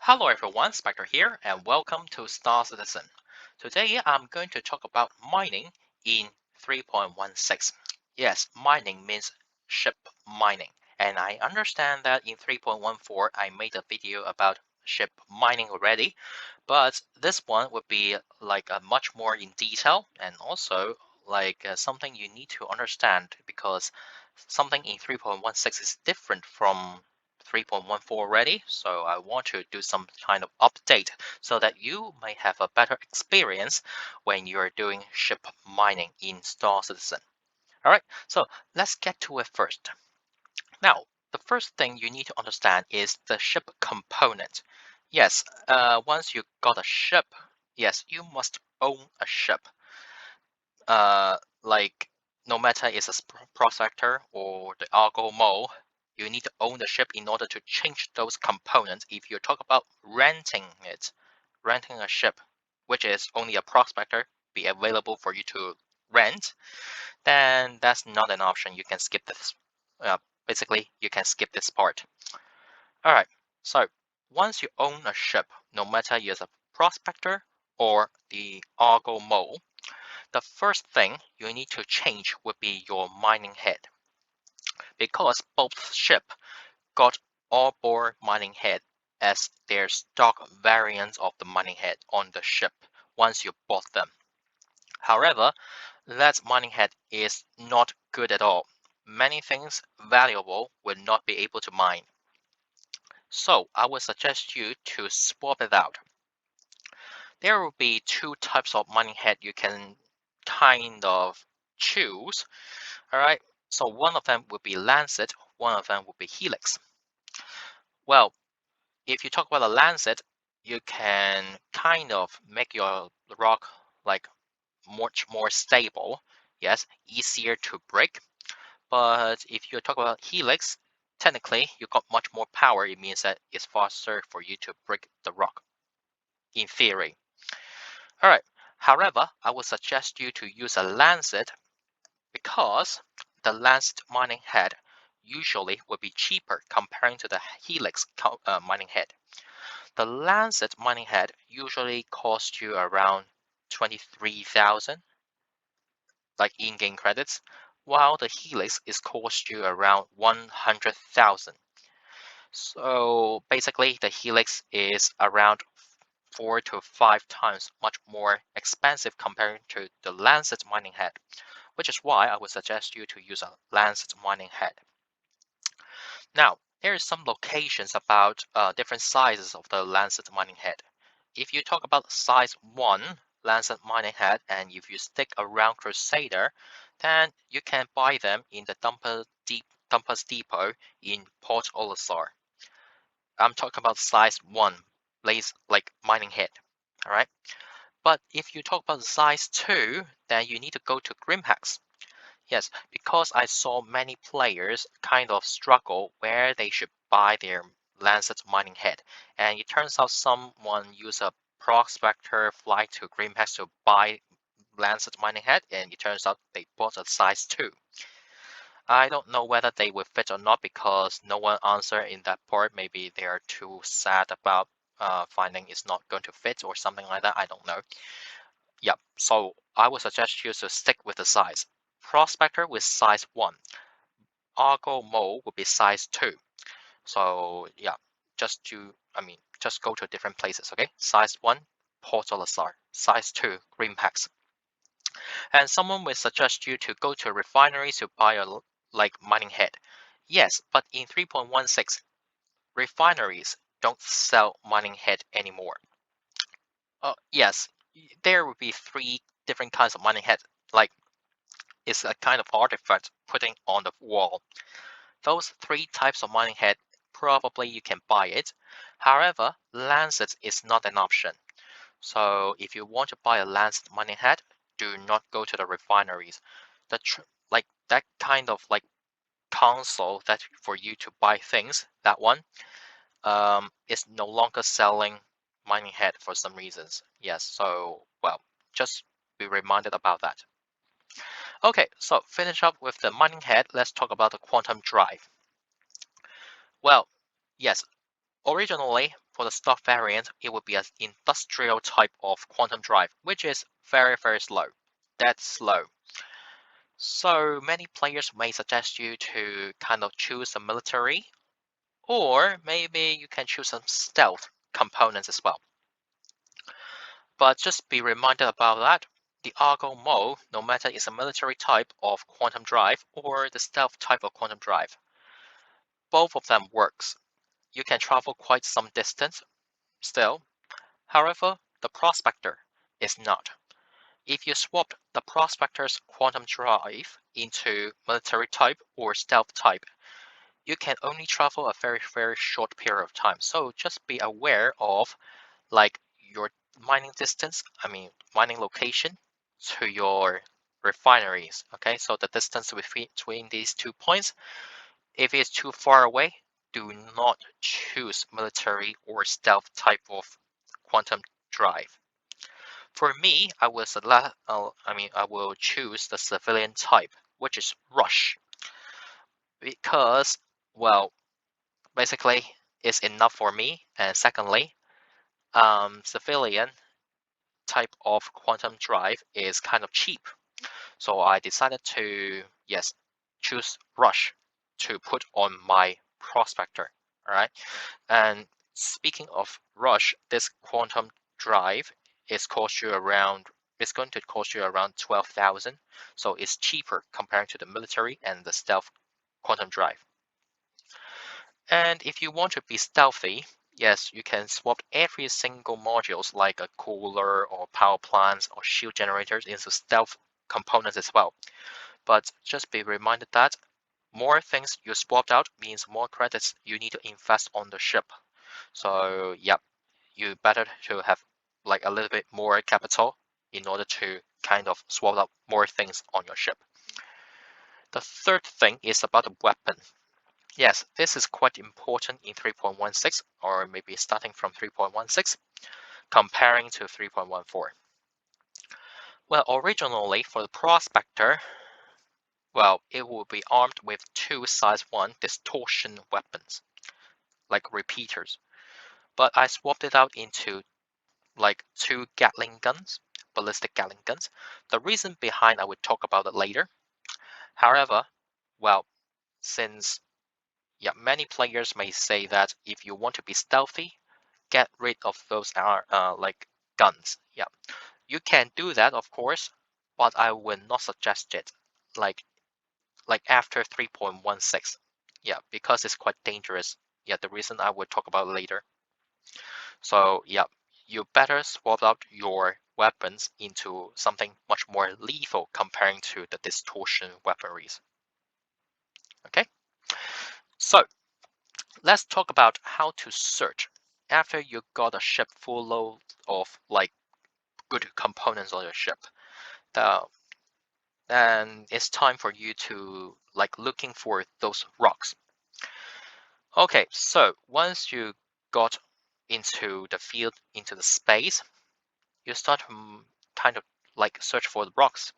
Hello everyone, Specter here, and welcome to Star Citizen. Today I'm going to talk about mining in 3.16. Yes, mining means ship mining, and I understand that in 3.14 I made a video about ship mining already, but this one would be like a much more in detail and also like something you need to understand because something in 3.16 is different from 3.14 already, so I want to do some kind of update so that you may have a better experience when you're doing ship mining in Star Citizen. All right, so let's get to it first. Now, the first thing you need to understand is the ship component. Yes, once you got a ship, yes, you must own a ship. Like no matter it's a prospector or the Argo mole, you need to own the ship in order to change those components. If you talk about renting a ship, which is only a prospector, be available for you to rent, then that's not an option. You can skip this. Uh, Basically, you can skip this part. All right. So once you own a ship, no matter you're a prospector or the Argo mole, the first thing you need to change would be your mining head, because both ship got all-bore mining head as their stock variants of the mining head on the ship once you bought them. However, that mining head is not good at all. Many things valuable will not be able to mine. So I would suggest you to swap it out. There will be two types of mining head you can kind of choose. All right, so one of them would be Lancet, one of them would be Helix. Well, if you talk about the Lancet, you can kind of make your rock like much more stable, yes, easier to break. But if you talk about Helix, technically you got much more power. It means that it's faster for you to break the rock, in theory. All right. However, I would suggest you to use a Lancet because the Lancet mining head usually will be cheaper comparing to the Helix mining head. The Lancet mining head usually costs you around 23,000 like in-game credits, while the Helix is cost you around 100,000. So basically the Helix is around 4 to 5 times much more expensive compared to the Lancet mining head, which is why I would suggest you to use a Lancet mining head. Now, there is some locations about different sizes of the Lancet mining head. If you talk about size 1 Lancet mining head, and if you stick around Crusader, then you can buy them in the Dumpers Depot in Port Olisar. I'm talking about size 1, like mining head. All right. But if you talk about size 2, then you need to go to Grimhex. Yes, because I saw many players kind of struggle where they should buy their Lancet mining head. And it turns out someone used a prospector flight to Greenpeace to buy Lancet mining head, and it turns out they bought a size 2. I don't know whether they will fit or not because no one answered in that part. Maybe they are too sad about finding it's not going to fit or something like that. I don't know. Yep, so I would suggest you to stick with the size. Prospector with size 1. Argo mole would be size 2. So yeah, just go to different places, okay? Size 1, Port Olisar. Size 2, Greenpeace. And someone will suggest you to go to Refinery to buy a like mining head. Yes, but in 3.16, refineries don't sell mining head anymore. Yes, there will be 3 different kinds of mining head. Like it's a kind of artifact putting on the wall. Those 3 types of mining head, probably you can buy it. However, Lancet is not an option. So if you want to buy a Lancet mining head, do not go to the refineries. Like that kind of like console that for you to buy things, that one is no longer selling mining head for some reasons. Yes, so well, just be reminded about that. Okay, so finish up with the mining head. Let's talk about the quantum drive. Well, yes, originally for the stock variant, it would be an industrial type of quantum drive, which is very, very slow. That's slow. So many players may suggest you to kind of choose a military, or maybe you can choose some stealth components as well. But just be reminded about that. The Argo mode, no matter it's a military type of quantum drive or the stealth type of quantum drive, both of them works. You can travel quite some distance still. However, the Prospector is not. If you swapped the Prospector's quantum drive into military type or stealth type, you can only travel a very, very short period of time. So just be aware of like your mining distance, mining location to your refineries. Okay, so the distance between these 2 points, if it's too far away, do not choose military or stealth type of quantum drive. For me, I will choose the civilian type, which is rush, because, well, basically, it's enough for me. And secondly, civilian type of quantum drive is kind of cheap. So I decided to, yes, choose Rush to put on my Prospector. All right. And speaking of Rush, this quantum drive is going to cost you around 12,000. So it's cheaper compared to the military and the stealth quantum drive. And if you want to be stealthy, yes, you can swap every single modules like a cooler or power plants or shield generators into stealth components as well. But just be reminded that more things you swapped out means more credits you need to invest on the ship. So yep, you better to have like a little bit more capital in order to kind of swap out more things on your ship. The third thing is about the weapon. Yes, this is quite important in 3.16 or maybe starting from 3.16 comparing to 3.14. Well, originally for the Prospector, well, it will be armed with two size 1 distortion weapons, like repeaters. But I swapped it out into like two Gatling guns, ballistic Gatling guns. The reason behind I would talk about it later. However, well, since many players may say that if you want to be stealthy, get rid of those like guns. Yeah, you can do that, of course, but I will not suggest it. Like after 3.16. Yeah, because it's quite dangerous. Yeah, the reason I will talk about later. So yeah, you better swap out your weapons into something much more lethal comparing to the distortion weaponries. Okay, so let's talk about how to search after you got a ship full load of like good components on your ship. Then it's time for you to like looking for those rocks. Okay, so once you got into the field, into the space, you start to kind of like search for the rocks.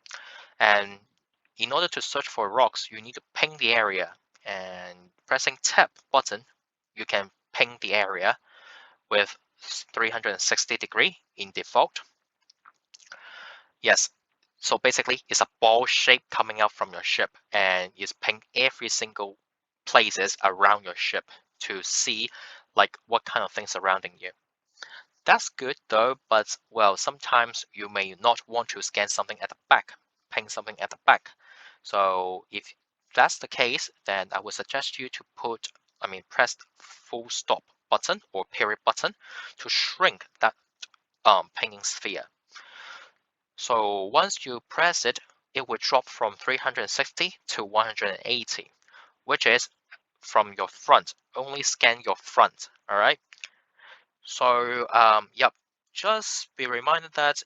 And in order to search for rocks, you need to ping the area. And pressing tab button, you can ping the area with 360-degree in default. Yes, so basically it's a ball shape coming out from your ship and it's ping every single places around your ship to see like what kind of things surrounding you. That's good though, but well, sometimes you may not want to scan something at the back, ping something at the back. So if that's the case, then I would suggest you to press the full stop button or period button to shrink that pinging sphere. So once you press it, it will drop from 360 to 180, which is from your front. Only scan your front, all right? So, yep, just be reminded that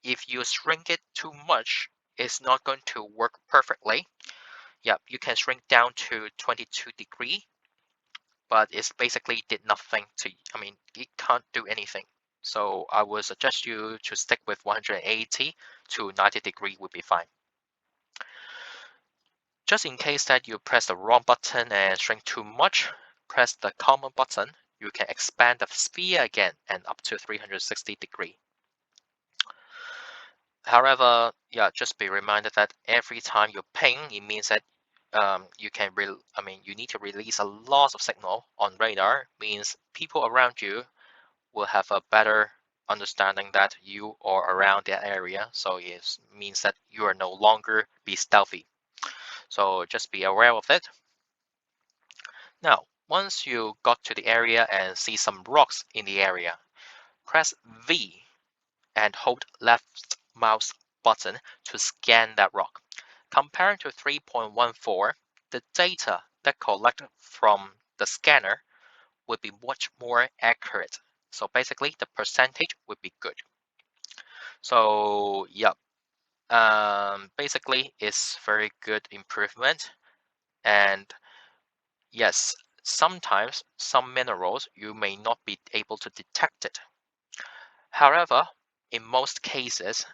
if you shrink it too much, it's not going to work perfectly. Yep, you can shrink down to 22-degree, but it's basically did nothing to, it can't do anything. So I would suggest you to stick with 180 to 90-degree would be fine. Just in case that you press the wrong button and shrink too much, press the common button you can expand the sphere again and up to 360 degree. However, yeah, just be reminded that every time you ping, it means that you need to release a lot of signal on radar. Means people around you will have a better understanding that you are around that area. So it means that you are no longer be stealthy. So just be aware of it. Now, once you got to the area and see some rocks in the area, press V and hold left mouse button to scan that rock. Compared to 3.14, the data that collected from the scanner would be much more accurate. So basically, the percentage would be good. So yeah, basically, it's very good improvement. And yes, sometimes some minerals you may not be able to detect it. However, in most cases,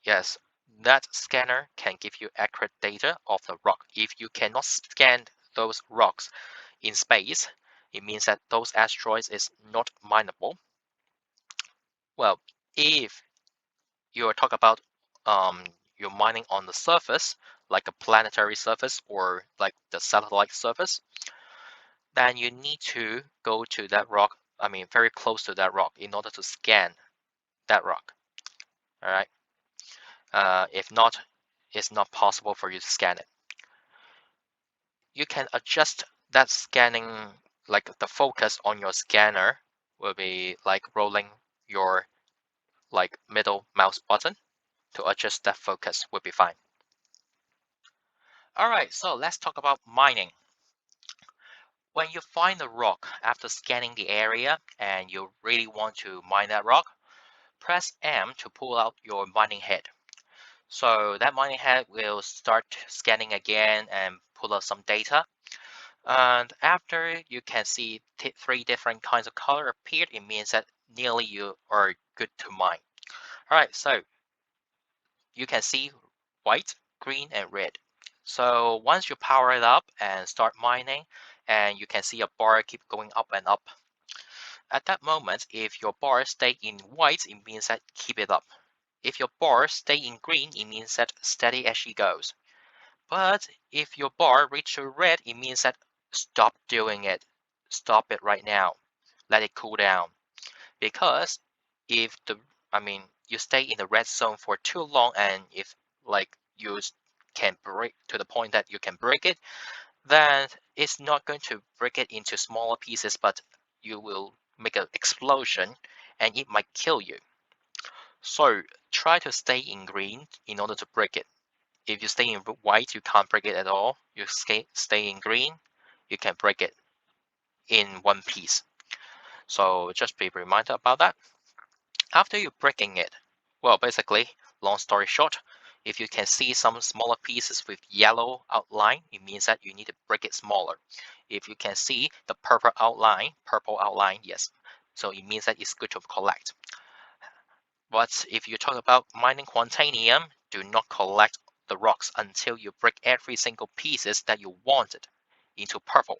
yes, that scanner can give you accurate data of the rock. If you cannot scan those rocks in space, it means that those asteroids is not mineable. Well, if you talk about you're mining on the surface, like a planetary surface or like the satellite surface, then you need to go to that rock, very close to that rock in order to scan that rock. All right. If not, it's not possible for you to scan it. You can adjust that scanning, like the focus on your scanner will be like rolling your like middle mouse button to adjust that focus would be fine. All right, so let's talk about mining. When you find a rock after scanning the area and you really want to mine that rock, press M to pull out your mining head. So that mining head will start scanning again and pull out some data. And after you can see three different kinds of color appeared, it means that nearly you are good to mine. All right, so you can see white, green, and red. So once you power it up and start mining, and you can see a bar keep going up and up. At that moment, if your bar stay in white, it means that keep it up. If your bar stay in green, it means that steady as she goes. But if your bar reaches red, it means that stop doing it. Stop it right now. Let it cool down. Because if you stay in the red zone for too long, and if like you can break to the point that you can break it, then it's not going to break it into smaller pieces, but you will make an explosion and it might kill you. So try to stay in green in order to break it. If you stay in white, you can't break it at all. You stay in green, you can break it in one piece. So just be reminded about that. After you breaking it, well, basically, long story short, if you can see some smaller pieces with yellow outline, it means that you need to break it smaller. If you can see the purple outline, yes. So it means that it's good to collect. But if you talk about mining quantanium, do not collect the rocks until you break every single pieces that you wanted into purple,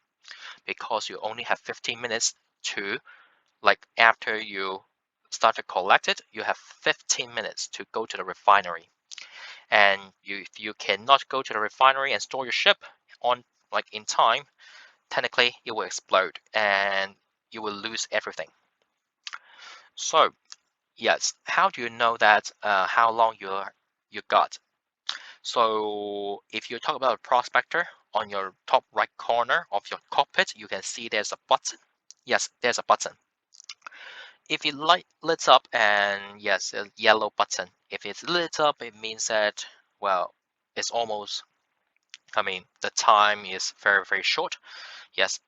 because you only have 15 minutes to, like after you start to collect it, you have 15 minutes to go to the refinery. And if you cannot go to the refinery and store your ship on like in time, technically it will explode and you will lose everything. So yes, how do you know that how long you got? So if you talk about a prospector, on your top right corner of your cockpit, you can see there's a button. Yes, there's a button. If it lights up, and yes, a yellow button. If it's lit up, it means that, well, it's almost, the time is very, very short. Yes.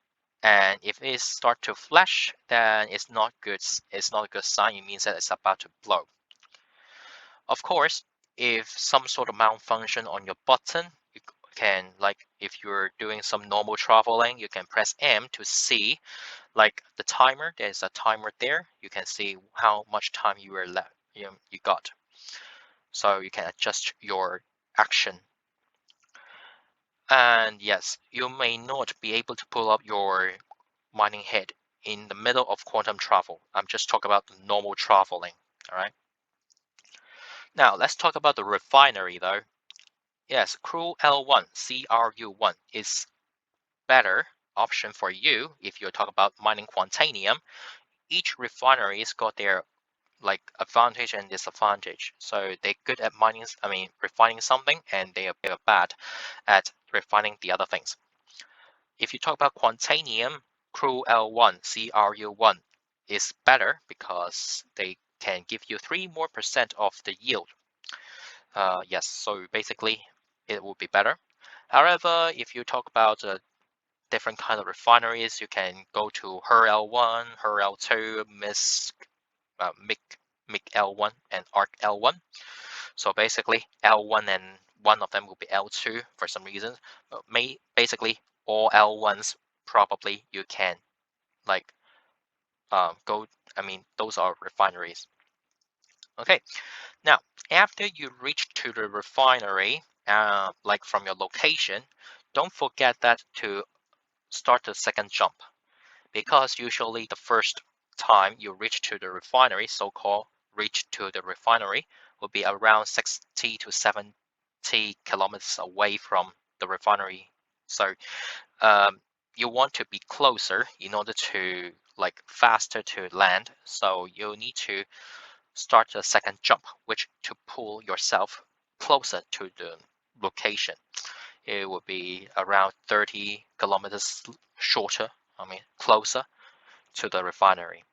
And if it start to flash, then it's not good. It's not a good sign. It means that it's about to blow. Of course, if some sort of malfunction on your button, you can, like if you're doing some normal traveling, you can press M to see like the timer. There's a timer there. You can see how much time you were left. You got. So you can adjust your action. And yes, you may not be able to pull up your mining head in the middle of quantum travel. I'm just talking about the normal traveling. All right. Now let's talk about the refinery though. Yes, CRU L1, CRU1 is better option for you if you're talking about mining quantanium. Each refinery's got their like advantage and disadvantage. So they're good at mining, refining something, and they are bad at refining the other things. If you talk about quantanium, CRU L1, CRU1 is better because they can give you 3% more of the yield. Yes, so basically it will be better. However, if you talk about different kind of refineries, you can go to HER L1, HER L2, MIC L1, and ARC L1. So basically, L1 and one of them will be L2 for some reason. Basically, all L1s probably you can like go. Those are refineries. Okay, now after you reach to the refinery, like from your location, don't forget that to start the second jump, because usually the first time you reach to the refinery, so-called reach to the refinery, will be around 60 to 70 kilometers away from the refinery. So you want to be closer in order to like faster to land. So you need to start the second jump, which to pull yourself closer to the location. It would be around 30 kilometers shorter, closer to the refinery.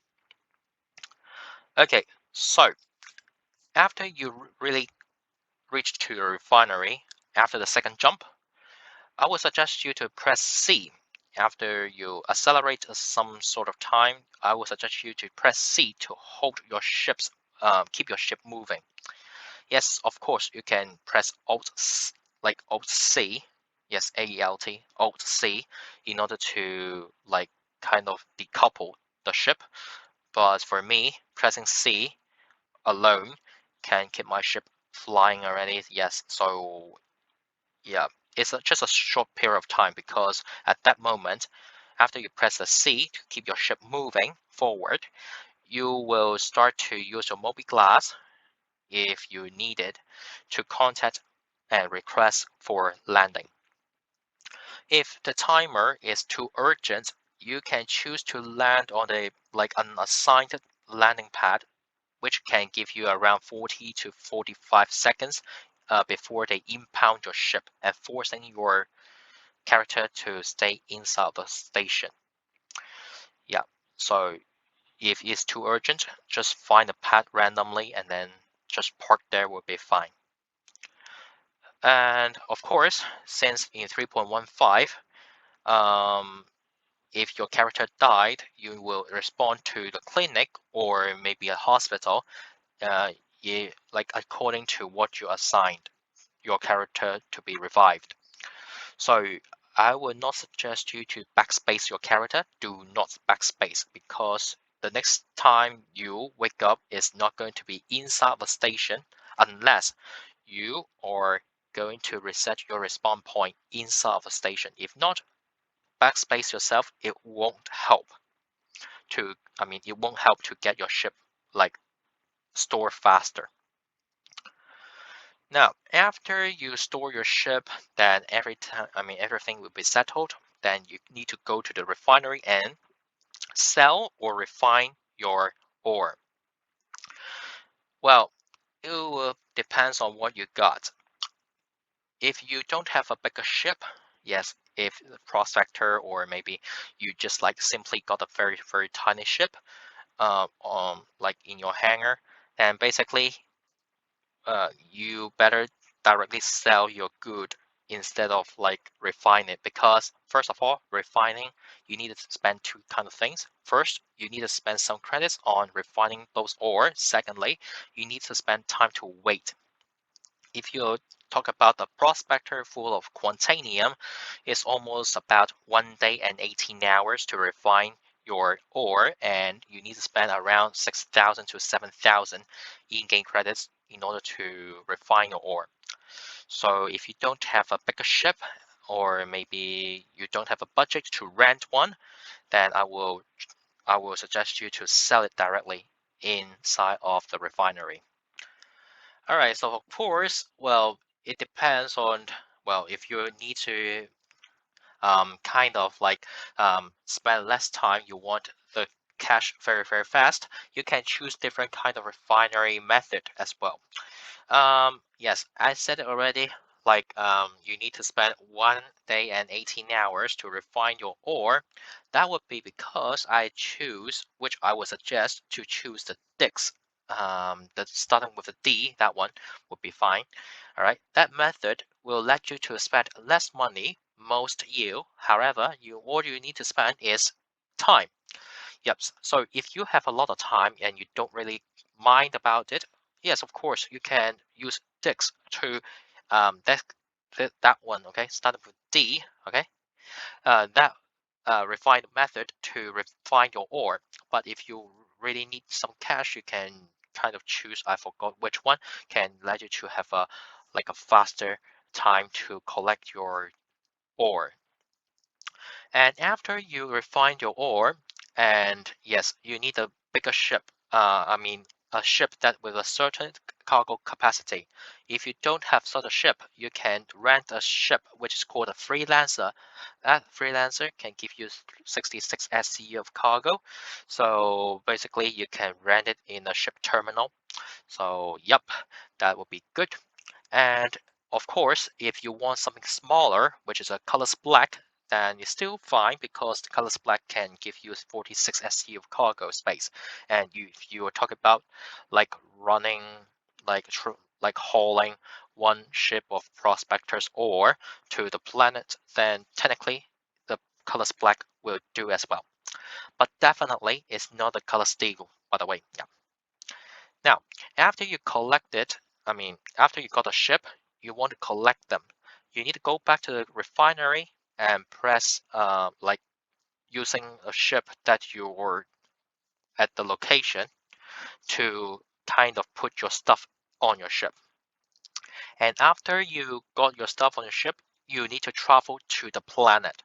Okay, so after you really reach to the refinery, after the second jump, I would suggest you to press C. After you accelerate some sort of time, I would suggest you to press C to hold your ships, keep your ship moving. Yes, of course, you can press Alt, like Alt C, yes, AELT, Alt C, in order to like kind of decouple the ship. But for me, pressing C alone can keep my ship flying already. Yes, so yeah, it's just a short period of time, because at that moment, after you press the C to keep your ship moving forward, you will start to use your mobi-glass if you need it to contact and request for landing. If the timer is too urgent, you can choose to land on an assigned landing pad, which can give you around 40 to 45 seconds before they impound your ship and forcing your character to stay inside the station. Yeah, so if it's too urgent, just find a pad randomly and then just park there will be fine. And of course, since in 3.15, if your character died, you will respond to the clinic or maybe a hospital, like according to what you assigned your character to be revived. So I would not suggest you to backspace your character. Do not backspace, because the next time you wake up is not going to be inside the station unless you are going to reset your respawn point inside of the station. If not, backspace yourself. It won't help to get your ship like store faster. Now, after you store your ship, then everything will be settled. Then you need to go to the refinery and sell or refine your ore. Well, it will depends on what you got. If you don't have a bigger ship, yes, if the prospector or maybe you just like simply got a very, very tiny ship, like in your hangar, then basically you better directly sell your good instead of like refine it, because first of all, refining, you need to spend two kind of things. First, you need to spend some credits on refining those ore. Secondly, you need to spend time to wait. If you talk about the prospector full of quantanium, it's almost about 1 day and 18 hours to refine your ore, and you need to spend around 6,000 to 7,000 in-game credits in order to refine your ore. So if you don't have a bigger ship, or maybe you don't have a budget to rent one, then I will I will suggest you to sell it directly inside of the refinery. All right, so of course, well, it depends on, well, if you need to kind of like spend less time, you want the cash very fast, you can choose different kind of refinery method as well. Yes, I said it already. Like, you need to spend 1 day and 18 hours to refine your ore. That would be because I choose, which I would suggest to choose the Dix. The starting with a D, that one would be fine. All right, that method will let you to spend less money, most yield. However, all you need to spend is time. Yep. So if you have a lot of time and you don't really mind about it, yes, of course, you can use Dix to that that one. Okay, starting with D. Okay, that refined method to refine your ore. But if you really need some cash, you can kind of choose. I forgot which one can let you to have a like a faster time to collect your ore. And after you refine your ore, and yes, you need a bigger ship. I mean, a ship that with a certain cargo capacity. If you don't have such a ship, you can rent a ship which is called a freelancer. That freelancer can give you 66 SCU of cargo. So basically, you can rent it in a ship terminal. So yep, that would be good. And of course, if you want something smaller, which is a colorless black, then it's still fine because the colorless black can give you 46 SC of cargo space. And if you are talking about like running, like hauling one ship of prospectors ore to the planet, then technically the colorless black will do as well. But definitely, it's not a color steel, by the way. Yeah. Now, after you collect it, I mean, after you got a ship, you want to collect them. You need to go back to the refinery and press, like using a ship that you were at the location to kind of put your stuff on your ship. And after you got your stuff on your ship, you need to travel to the planet.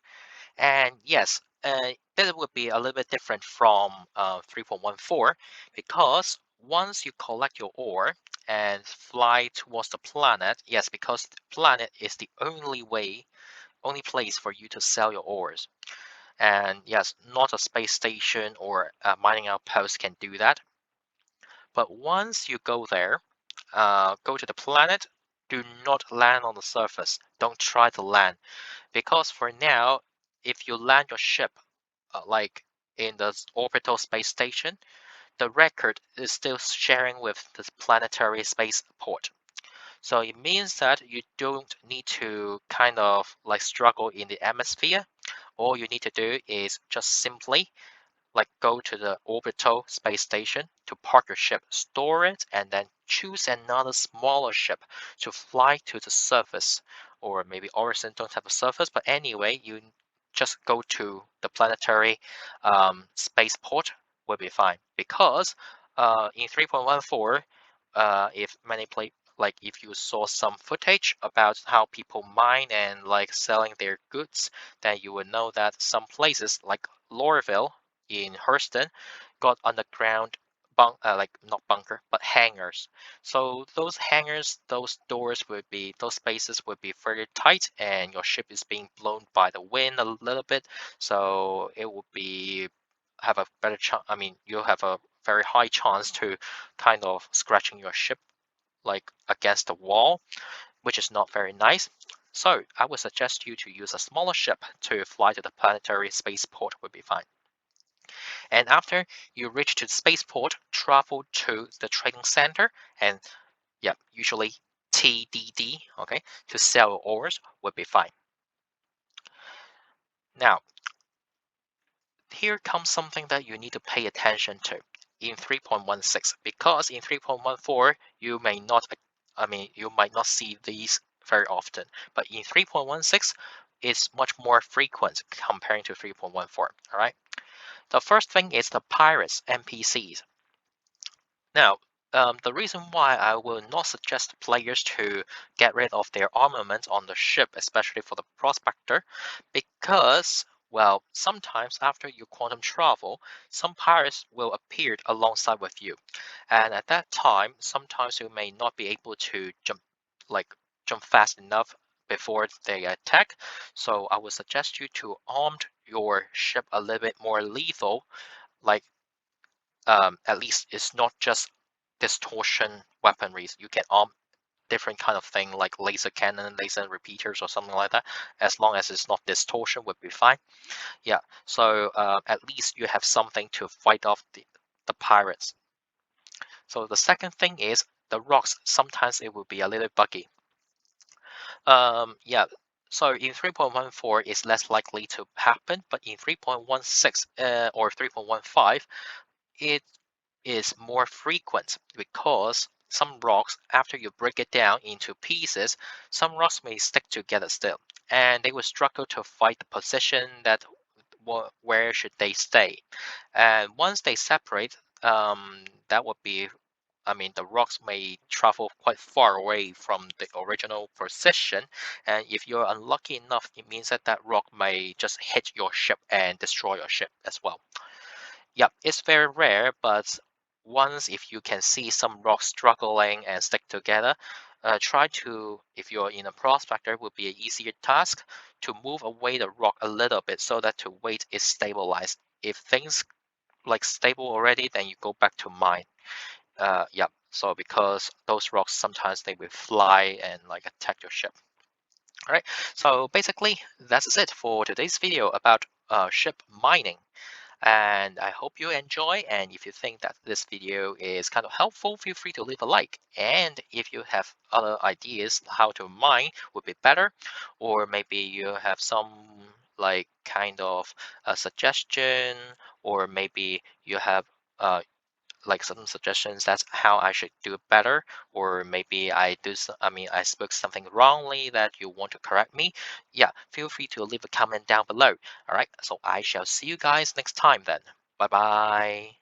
And yes, that would be a little bit different from 3.14 because once you collect your ore and fly towards the planet, yes, because the planet is the only place for you to sell your ores. And yes, not a space station or a mining outpost can do that. But once you go there, go to the planet, do not land on the surface. Don't try to land because for now, if you land your ship like in the orbital space station, the record is still sharing with the planetary spaceport. So it means that you don't need to kind of like struggle in the atmosphere. All you need to do is just simply like go to the orbital space station to park your ship, store it, and then choose another smaller ship to fly to the surface. Or maybe Orison don't have a surface, but anyway, you just go to the planetary spaceport will be fine. Because in 3.14, if manipulate like if you saw some footage about how people mine and like selling their goods, then you will know that some places like Lorville in Hurston got underground like not bunker but hangars. So those hangars, those doors would be those spaces would be very tight and your ship is being blown by the wind a little bit. So it would be have a better chance. I mean, you'll have a very high chance to kind of scratching your ship like against the wall, which is not very nice. So I would suggest you to use a smaller ship to fly to the planetary spaceport would be fine. And after you reach to the spaceport, travel to the trading center and yeah, usually TDD, okay, to sell ores would be fine. Now, here comes something that you need to pay attention to in 3.16 because in 3.14 you may not you might not see these very often, but in 3.16 it's much more frequent comparing to 3.14. All right, the first thing is the pirates NPCs. Now, the reason why I will not suggest players to get rid of their armament on the ship, especially for the prospector, because Well, sometimes after you quantum travel, some pirates will appear alongside with you. And at that time, sometimes you may not be able to like jump fast enough before they attack. So I would suggest you to arm your ship a little bit more lethal. Like at least it's not just distortion weaponry. You can arm different kind of thing like laser cannon, laser repeaters, or something like that. As long as it's not distortion, would be fine. Yeah. So at least you have something to fight off the pirates. So the second thing is the rocks. Sometimes it will be a little buggy. Yeah. So in 3.14 it's less likely to happen, but in 3.16 or 3.15 it is more frequent because some rocks, after you break it down into pieces, some rocks may stick together still, and they will struggle to find the position that where should they stay. And once they separate, that would be, I mean, the rocks may travel quite far away from the original position, and if you're unlucky enough, it means that that rock may just hit your ship and destroy your ship as well. Yep, it's very rare, but once if you can see some rocks struggling and stick together, try to, if you're in a prospector, would be an easier task to move away the rock a little bit so that the weight is stabilized. If things like stable already, then you go back to mine. Yep. So because those rocks sometimes they will fly and like attack your ship. All right. So basically, that's it for today's video about ship mining. And I hope you enjoy. And if you think that this video is kind of helpful, feel free to leave a like. And if you have other ideas how to mine would be better, or maybe you have some like kind of a suggestion, or maybe you have like some suggestions that's how I should do it better, or maybe I mean I spoke something wrongly that you want to correct me. Yeah, feel free to leave a comment down below. All right, so I shall see you guys next time then. Bye bye.